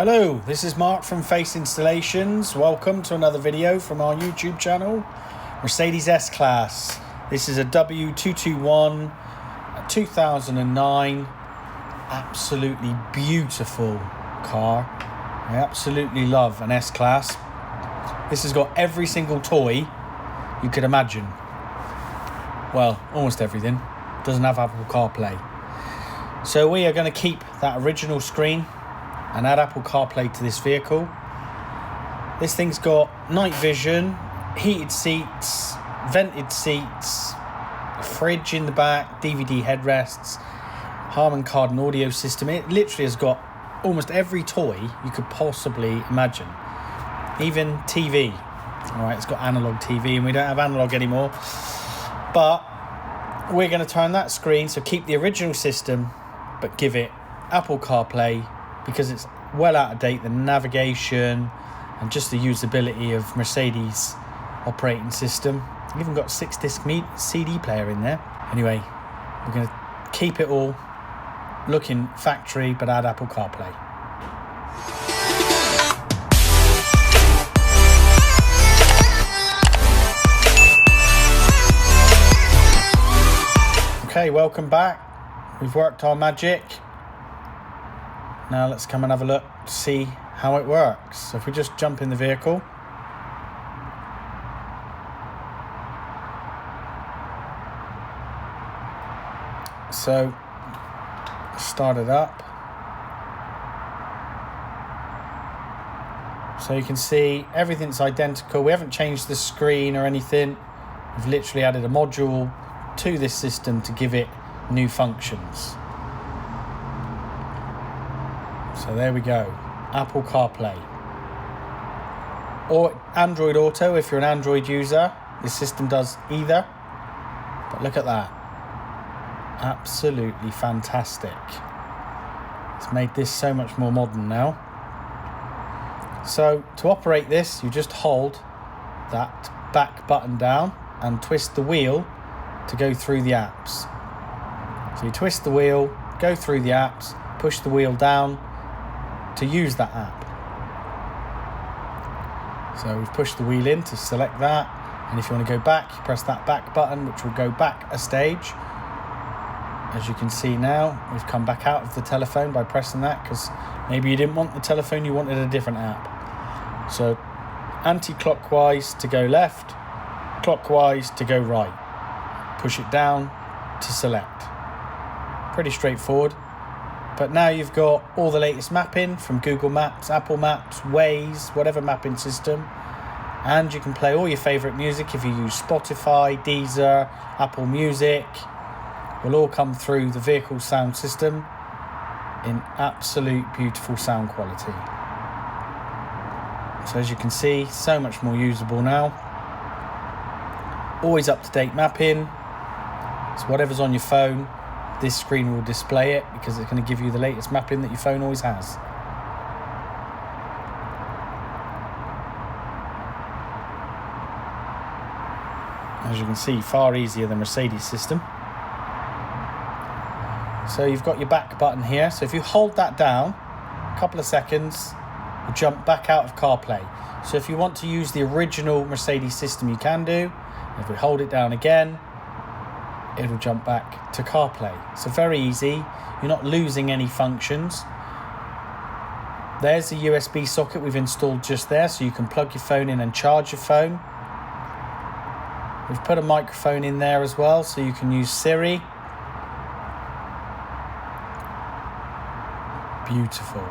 Hello, this is Mark from Phace Installations. Welcome to another video from our YouTube channel. Mercedes S-Class. This is a W221, a 2009. Absolutely beautiful car. I absolutely love an S-Class. This has got every single toy you could imagine. Well, almost everything. Doesn't have Apple CarPlay. So we are going to keep that original screen and add Apple CarPlay to this vehicle. This thing's got night vision, heated seats, vented seats, a fridge in the back, DVD headrests, Harman Kardon audio system. It literally has got almost every toy you could possibly imagine. Even TV. Alright, it's got analog TV and we don't have analog anymore. But we're going to turn that screen, so keep the original system, but give it Apple CarPlay, because it's well out of date, the navigation and just the usability of Mercedes operating system. You've even got 6-disc CD player in there. Anyway, we're going to keep it all looking factory, but add Apple CarPlay. Okay, welcome back. We've worked our magic. Now let's come and have a look to see how it works. So if we just jump in the vehicle. So start it up. So you can see everything's identical. We haven't changed the screen or anything. We've literally added a module to this system to give it new functions. So there we go, Apple CarPlay. Or Android Auto if you're an Android user. This system does either. But look at that. Absolutely fantastic. It's made this so much more modern now. So to operate this, you just hold that back button down and twist the wheel to go through the apps. So you twist the wheel, go through the apps, push the wheel down to use that app. So we've pushed the wheel in to select that, and if you want to go back, you press that back button, which will go back a stage. As you can see now, we've come back out of the telephone by pressing that, because maybe you didn't want the telephone, you wanted a different app. So anti-clockwise to go left, clockwise to go right. Push it down to select. Pretty straightforward. But now you've got all the latest mapping from Google Maps, Apple Maps, Waze, whatever mapping system. And you can play all your favourite music if you use Spotify, Deezer, Apple Music. Will all come through the vehicle sound system in absolute beautiful sound quality. So as you can see, so much more usable now. Always up-to-date mapping. So whatever's on your phone, this screen will display it, because it's going to give you the latest mapping that your phone always has. As you can see, far easier than Mercedes system. So you've got your back button here. So if you hold that down a couple of seconds, you jump back out of CarPlay. So if you want to use the original Mercedes system, you can do. If we hold it down again, it'll jump back to CarPlay. So very easy. You're not losing any functions. There's the USB socket we've installed just there, so you can plug your phone in and charge your phone. We've put a microphone in there as well, so you can use Siri. Beautiful.